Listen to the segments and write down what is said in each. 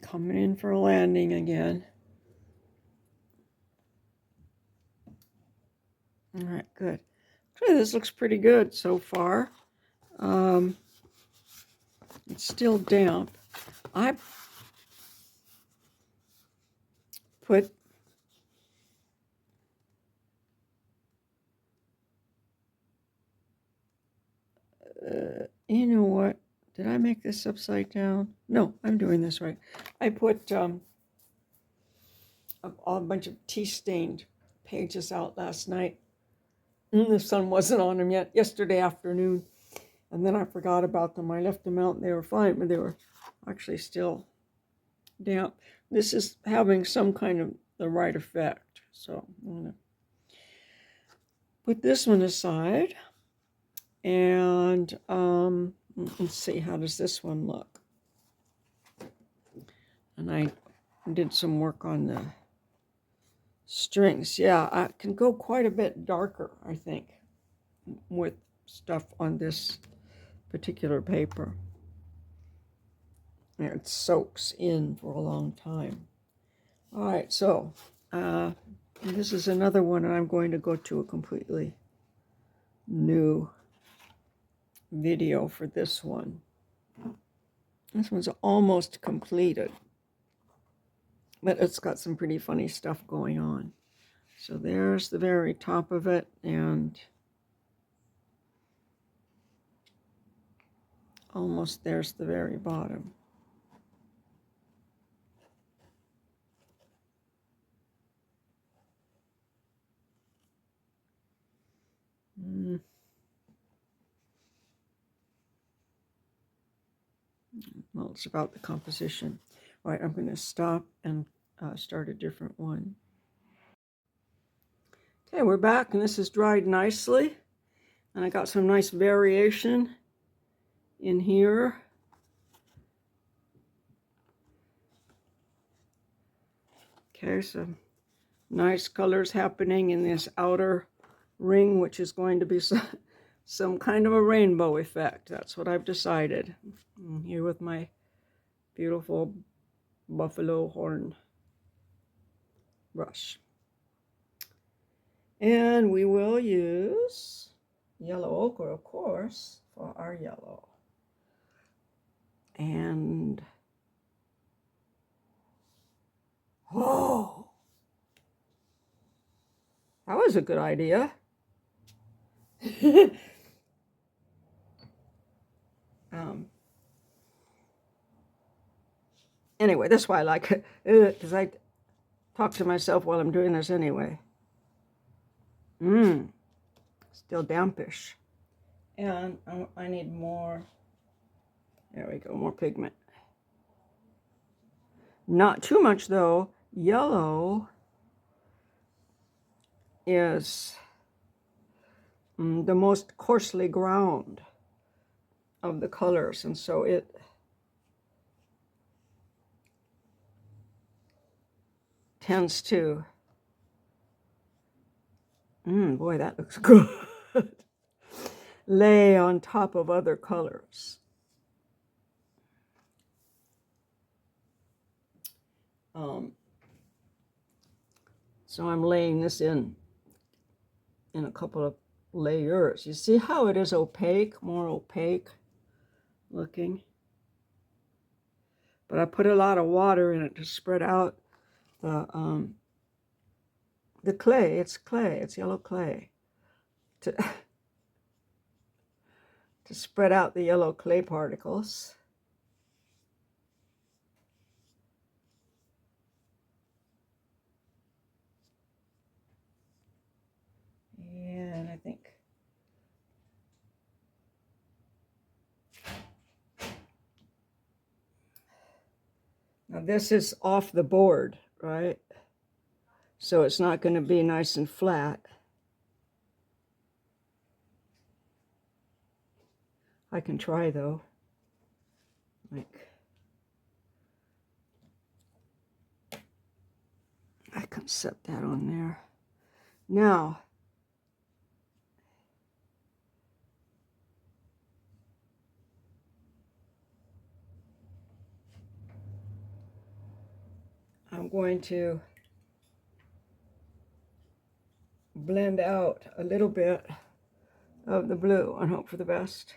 Coming in for a landing again. All right, good. Okay, this looks pretty good so far. It's still damp. I put you know what? Did I make this upside down? No, I'm doing this right. I put a bunch of tea-stained pages out last night. The sun wasn't on them yet, yesterday afternoon. And then I forgot about them. I left them out and they were fine, but they were actually still damp. This is having some kind of the right effect. So I'm going to put this one aside. And let's see, how does this one look? And I did some work on the strings. Yeah, I can go quite a bit darker, I think, with stuff on this particular paper. And it soaks in for a long time. All right, so this is another one, and I'm going to go to a completely new video for this one. This one's almost completed, but it's got some pretty funny stuff going on. So there's the very top of it, and almost there's the very bottom. Well, it's about the composition. All right, I'm going to stop and start a different one. Okay, we're back, and this is dried nicely. And I got some nice variation in here. Okay, some nice colors happening in this outer ring, which is going to be some kind of a rainbow effect. That's what I've decided. I'm here with my beautiful buffalo horn brush. And we will use yellow ochre, of course, for our yellow. And oh, that was a good idea. Anyway, that's why I like it, because I talk to myself while I'm doing this anyway. Still dampish. And I need more, there we go, more pigment. Not too much though. Yellow is the most coarsely ground of the colors, and so it tends to, boy, that looks good, lay on top of other colors. So I'm laying this in a couple of layers. You see how it is opaque, more opaque looking? But I put a lot of water in it to spread out the clay. It's clay, it's yellow clay. To spread out the yellow clay particles. And I think now this is off the board, right? So it's not going to be nice and flat. I can try though. Like, I can set that on there. Now, I'm going to blend out a little bit of the blue and hope for the best.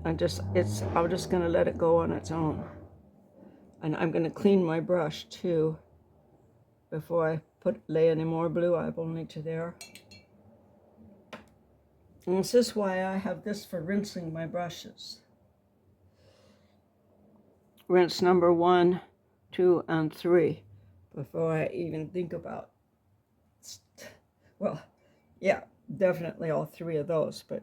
I'm just going to let it go on its own. And I'm going to clean my brush too before I lay any more blue up only to there. And this is why I have this for rinsing my brushes. Rinse number 1, 2, and 3 before I even think about, well, yeah, definitely all 3 of those, but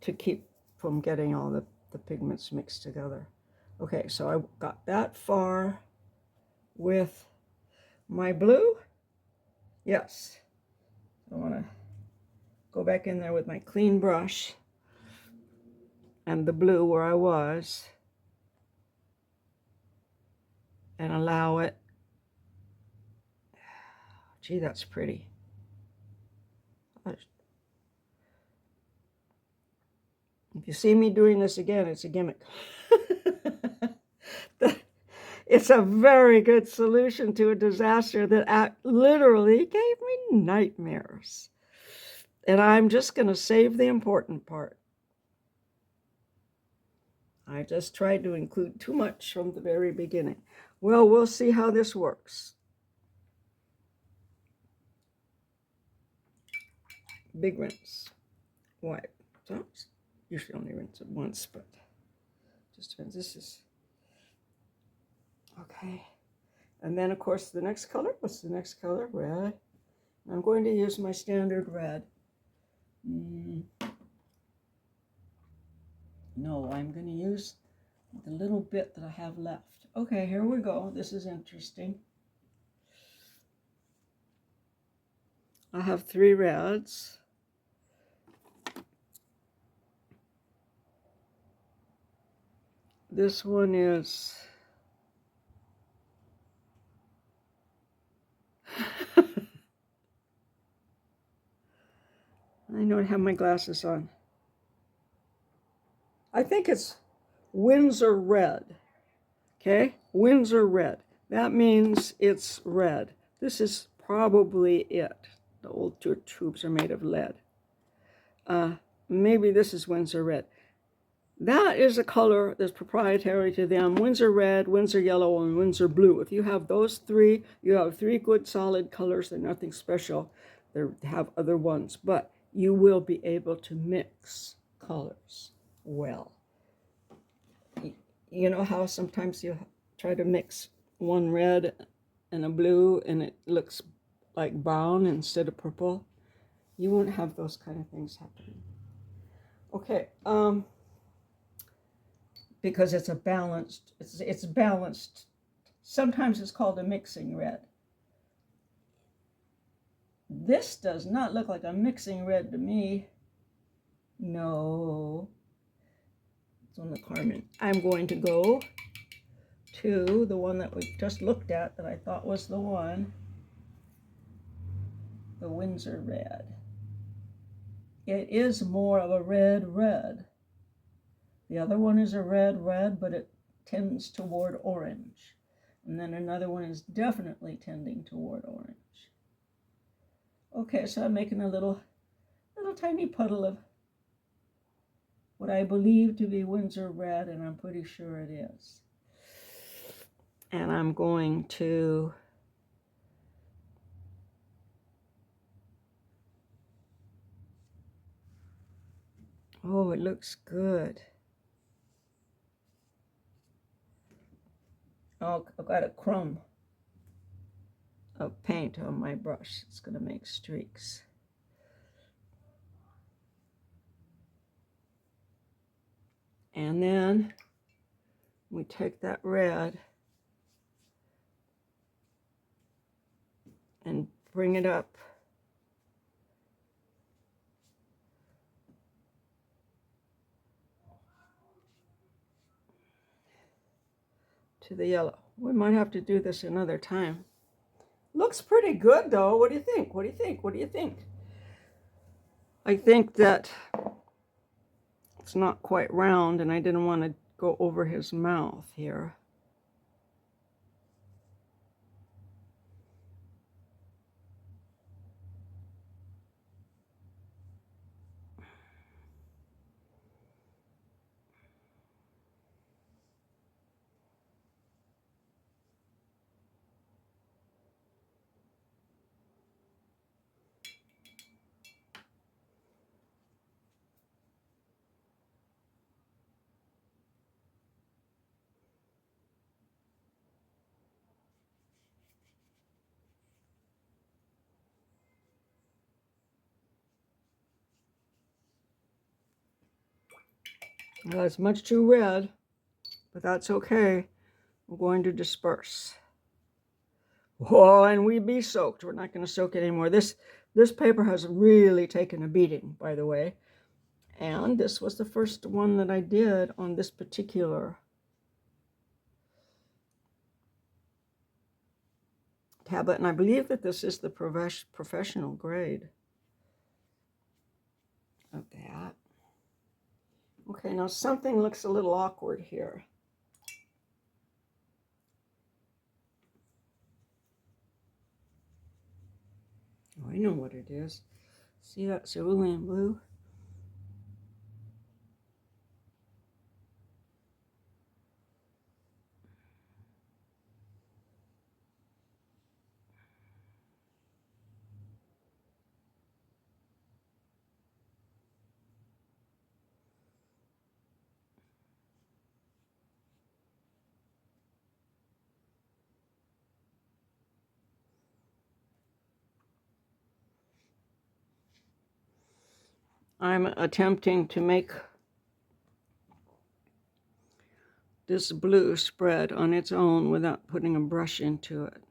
to keep from getting all the pigments mixed together. Okay, so I got that far with my blue. Yes, I want to go back in there with my clean brush and the blue where I was, and allow it. Gee, that's pretty. If you see me doing this again, it's a gimmick. It's a very good solution to a disaster that literally gave me nightmares. And I'm just going to save the important part. I just tried to include too much from the very beginning. Well, we'll see how this works. Big rinse. Wipe. So, usually only rinse it once, but just depends. This is okay. And then, of course, the next color. What's the next color? Red. I'm going to use my standard red. No, I'm going to use the little bit that I have left. Okay, here we go. This is interesting. I have 3 reds. This one is I don't have my glasses on. I think it's Windsor red. Okay? Windsor red. That means it's red. This is probably it. The old tubes are made of lead. Maybe this is Windsor red. That is a color that's proprietary to them. Windsor red, Windsor yellow, and Windsor blue. If you have those 3, you have 3 good solid colors. They're nothing special. They have other ones, but you will be able to mix colors well. You know how sometimes you try to mix one red and a blue and it looks like brown instead of purple? You won't have those kind of things happening. Okay, because it's a balanced, it's balanced. Sometimes it's called a mixing red. This does not look like a mixing red to me. No. It's on the Carmen. I'm going to go to the one that we just looked at that I thought was the one. The Windsor red. It is more of a red. The other one is a red, but it tends toward orange. And then another one is definitely tending toward orange. Okay, so I'm making a little tiny puddle of what I believe to be Windsor red, and I'm pretty sure it is. And I'm going to oh, it looks good. Oh, I've got a crumb of paint on my brush. It's going to make streaks. And then we take that red and bring it up to the yellow. We might have to do this another time. Looks pretty good though. What do you think? What do you think? What do you think? I think that it's not quite round and I didn't want to go over his mouth here. Well, it's much too red, but that's okay. We're going to disperse. Oh, and we be soaked. We're not going to soak it anymore. This paper has really taken a beating, by the way. And this was the first one that I did on this particular tablet. And I believe that this is the professional grade of that. Okay, now something looks a little awkward here. Oh, I know what it is. See that cerulean blue? I'm attempting to make this blue spread on its own without putting a brush into it.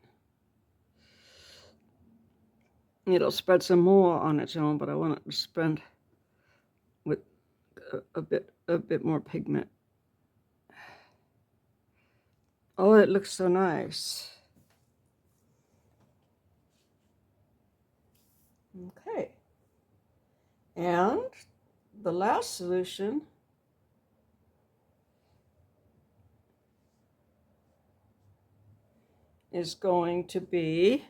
It'll spread some more on its own, but I want it to spread with a bit more pigment. Oh, it looks so nice. Okay. And the last solution is going to be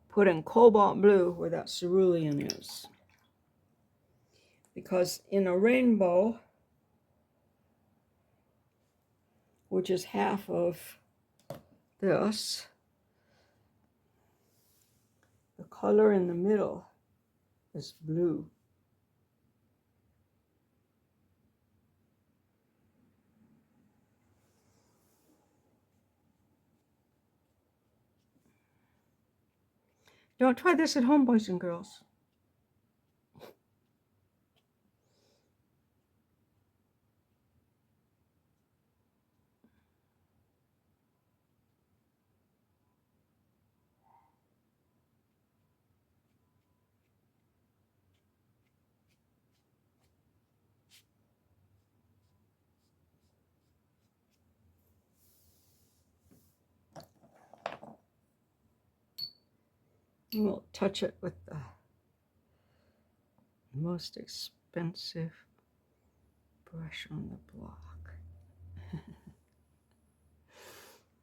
putting cobalt blue where that cerulean is. Because in a rainbow, which is half of this, the color in the middle is blue. Don't try this at home, boys and girls. And we'll touch it with the most expensive brush on the block.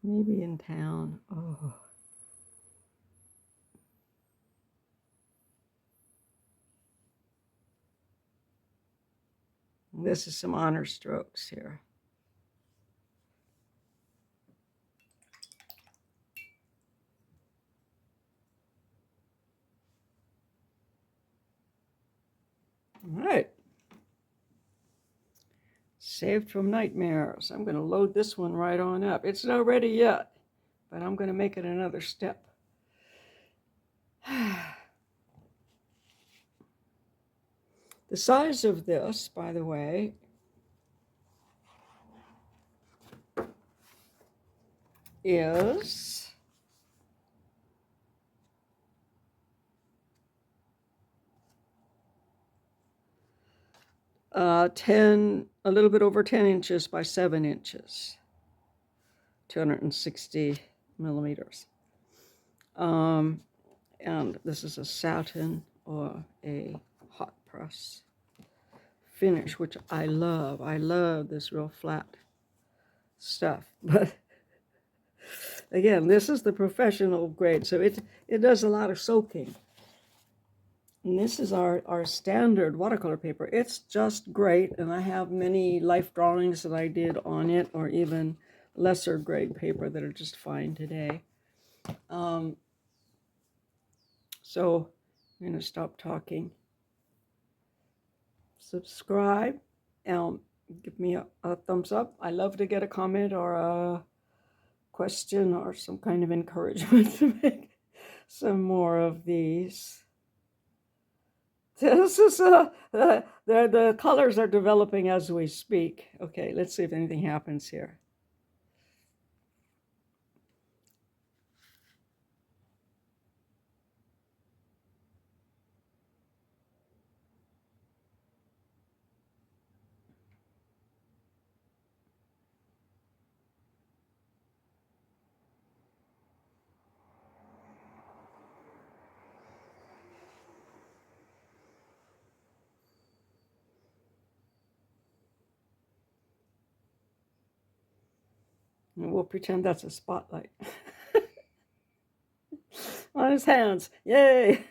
Maybe in town. Oh. This is some honor strokes here. All right. Saved from nightmares. I'm going to load this one right on up. It's not ready yet, but I'm going to make it another step. The size of this, by the way, is a little bit over 10 inches by 7 inches, 260 millimeters. And this is a satin or a hot press finish, which I love. I love this real flat stuff. But again, this is the professional grade, so it does a lot of soaking. And this is our standard watercolor paper. It's just great, and I have many life drawings that I did on it, or even lesser grade paper that are just fine today. So I'm going to stop talking. Subscribe, give me a thumbs up. I love to get a comment or a question or some kind of encouragement to make some more of these. This is the colors are developing as we speak. Okay, let's see if anything happens here. And we'll pretend that's a spotlight on his hands. Yay!